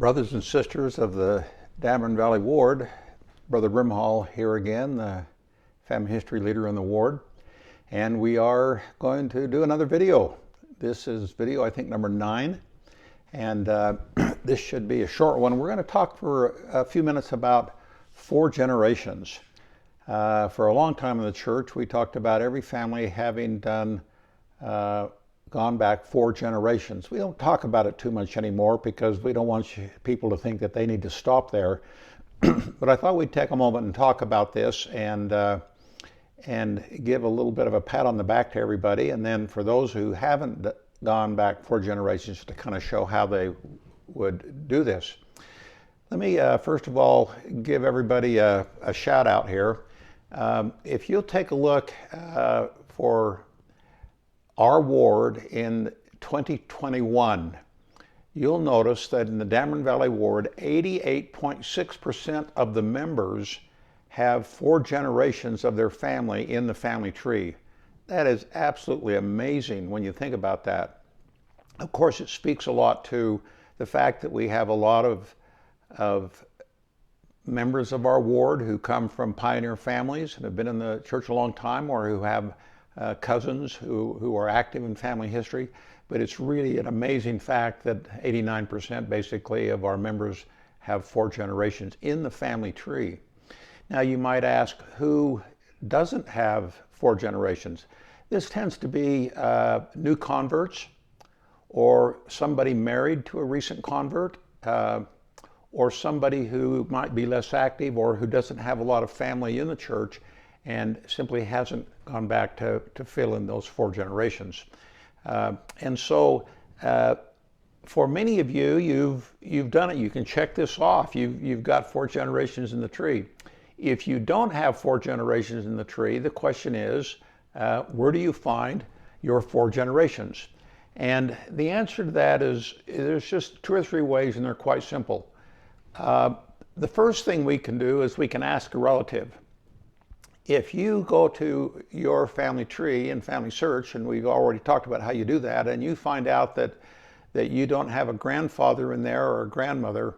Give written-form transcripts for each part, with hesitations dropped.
Brothers and sisters of the Dammeron Valley Ward, Brother Brimhall here again, the family history leader in the ward, and we are going to do another video. This is video, I think, number 9, and this should be a short one. We're going to talk for a few minutes about 4 generations. For a long time in the church, we talked about every family having gone back 4 generations. We don't talk about it too much anymore because we don't want people to think that they need to stop there. But I thought we'd take a moment and talk about this and give a little bit of a pat on the back to everybody. And then for those who haven't gone back 4 generations, to kind of show how they would do this. Let me first of all give everybody a shout out here. If you'll take a look for our ward in 2021, you'll notice that in the Dammeron Valley Ward, 88.6% of the members have 4 generations of their family in the family tree. That is absolutely amazing when you think about that. Of course, it speaks a lot to the fact that we have a lot of members of our ward who come from pioneer families and have been in the church a long time, or who have cousins who are active in family history. But it's really an amazing fact that 89% basically of our members have 4 generations in the family tree. Now you might ask, who doesn't have 4 generations? This tends to be new converts, or somebody married to a recent convert, or somebody who might be less active, or who doesn't have a lot of family in the church and simply hasn't gone back to fill in those 4 generations. And so for many of you, you've done it. You can check this off. You've got 4 generations in the tree. If you don't have 4 generations in the tree, the question is, where do you find your 4 generations? And the answer to that is, there's just 2 or 3 ways, and they're quite simple. The first thing we can do is we can ask a relative. If you go to your family tree in FamilySearch, and we've already talked about how you do that, and you find out that you don't have a grandfather in there or a grandmother,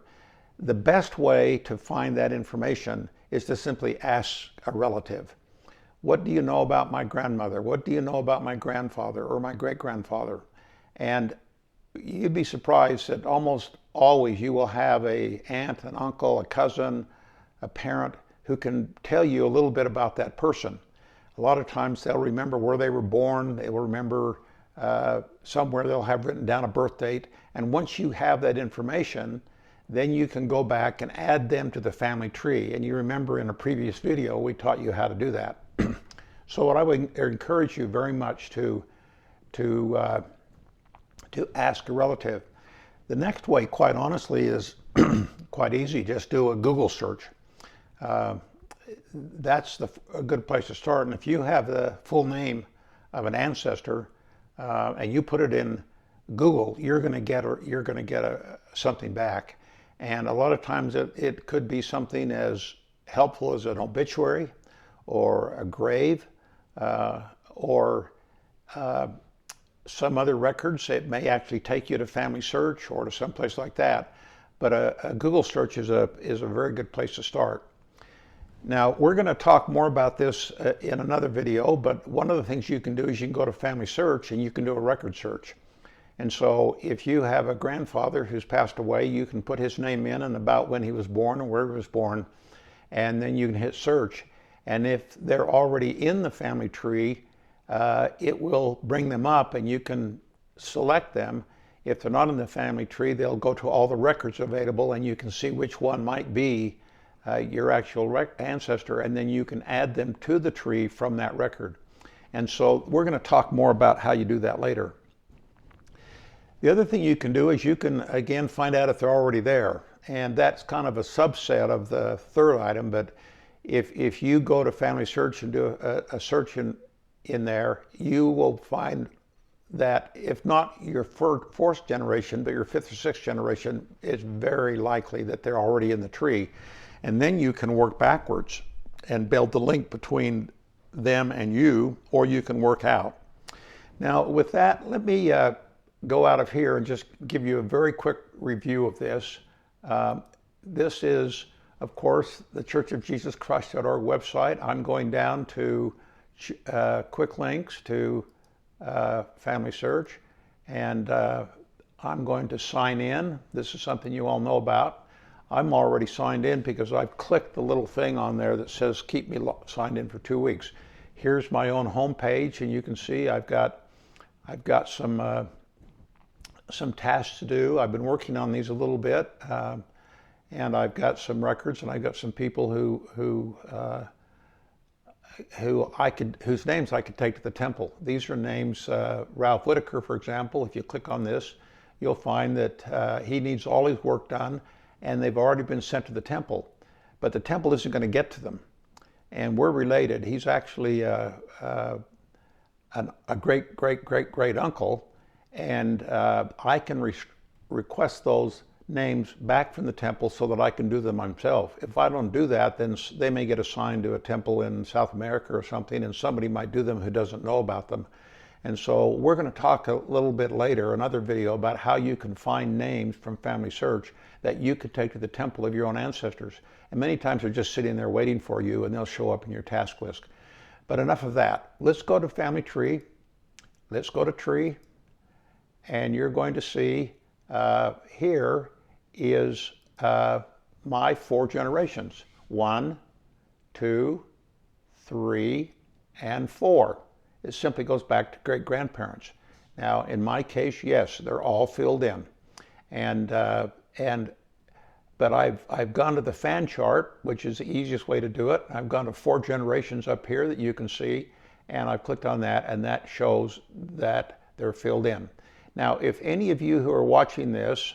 the best way to find that information is to simply ask a relative. What do you know about my grandmother? What do you know about my grandfather or my great-grandfather? And you'd be surprised that almost always you will have an aunt, an uncle, a cousin, a parent who can tell you a little bit about that person. A lot of times they'll remember where they were born, they will remember somewhere they'll have written down a birth date, and once you have that information, then you can go back and add them to the family tree. And you remember in a previous video we taught you how to do that. So what I would encourage you very much to ask a relative. The next way, quite honestly, is quite easy. Just do a Google search. That's a good place to start. And if you have the full name of an ancestor and you put it in Google, you're going to get something back. And a lot of times it could be something as helpful as an obituary, or a grave, or some other records. It may actually take you to FamilySearch or to someplace like that. But a Google search is a very good place to start. Now, we're going to talk more about this in another video, but one of the things you can do is you can go to FamilySearch and you can do a record search. And so if you have a grandfather who's passed away, you can put his name in and about when he was born and where he was born, and then you can hit search. And if they're already in the family tree, it will bring them up and you can select them. If they're not in the family tree, they'll go to all the records available and you can see which one might be your actual ancestor, and then you can add them to the tree from that record. And so we're going to talk more about how you do that later. The other thing you can do is you can, again, find out if they're already there. And that's kind of a subset of the third item, but if you go to FamilySearch and do a search in there, you will find that if not your 4th generation, but your 5th or 6th generation, it's very likely that they're already in the tree. And then you can work backwards and build the link between them and you, or you can work out. Now with that, let me go out of here and just give you a very quick review of this. This is, of course, the churchofjesuschrist.org website. I'm going down to quick links to FamilySearch, and I'm going to sign in. This is something you all know about. I'm already signed in because I've clicked the little thing on there that says keep me signed in for 2 weeks. Here's my own home page, and you can see I've got some tasks to do. I've been working on these a little bit, and I've got some records, and I've got some people whose names I could take to the temple. These are names. Ralph Whitaker, for example. If you click on this, you'll find that he needs all his work done, and they've already been sent to the temple. But the temple isn't going to get to them, and we're related. He's actually a great uncle, and I can request those names back from the temple so that I can do them myself. If I don't do that, then they may get assigned to a temple in South America or something, and somebody might do them who doesn't know about them. And so we're going to talk a little bit later, another video, about how you can find names from FamilySearch that you could take to the temple of your own ancestors. And many times they're just sitting there waiting for you, and they'll show up in your task list. But enough of that. Let's go to Family Tree. Let's go to Tree. And you're going to see here is my 4 generations. 1, 2, 3, and 4. It simply goes back to great-grandparents. Now, in my case, yes, they're all filled in. But I've gone to the fan chart, which is the easiest way to do it. I've gone to 4 generations up here that you can see, and I've clicked on that, and that shows that they're filled in. Now, if any of you who are watching this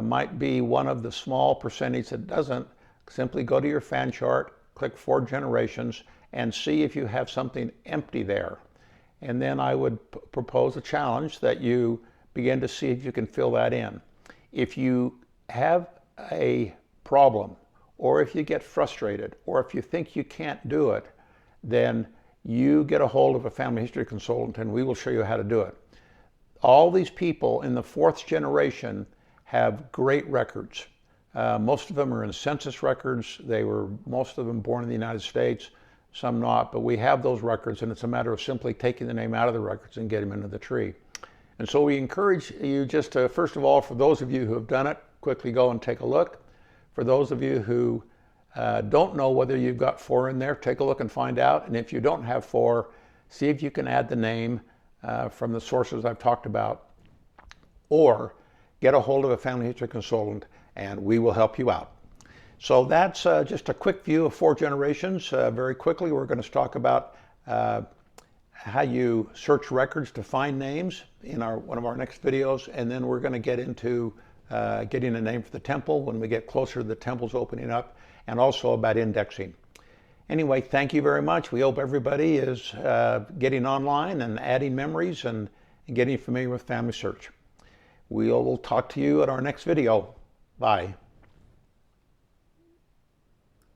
might be one of the small percentage that doesn't, simply go to your fan chart, click 4 generations, and see if you have something empty there. And then I would propose a challenge that you begin to see if you can fill that in. If you have a problem, or if you get frustrated, or if you think you can't do it, then you get a hold of a family history consultant and we will show you how to do it. All these people in the 4th generation have great records. Most of them are in census records. Most of them born in the United States, some not, but we have those records, and it's a matter of simply taking the name out of the records and getting them into the tree. And so we encourage you just to, first of all, for those of you who have done it, quickly go and take a look. For those of you who don't know whether you've got 4 in there, take a look and find out. And if you don't have 4, see if you can add the name from the sources I've talked about, or get a hold of a family history consultant and we will help you out. So that's just a quick view of 4 generations. Very quickly, we're going to talk about how you search records to find names in one of our next videos, and then we're going to get into getting a name for the temple when we get closer to the temples opening up, and also about indexing. Anyway, thank you very much. We hope everybody is getting online and adding memories and getting familiar with FamilySearch. We'll talk to you at our next video. Bye.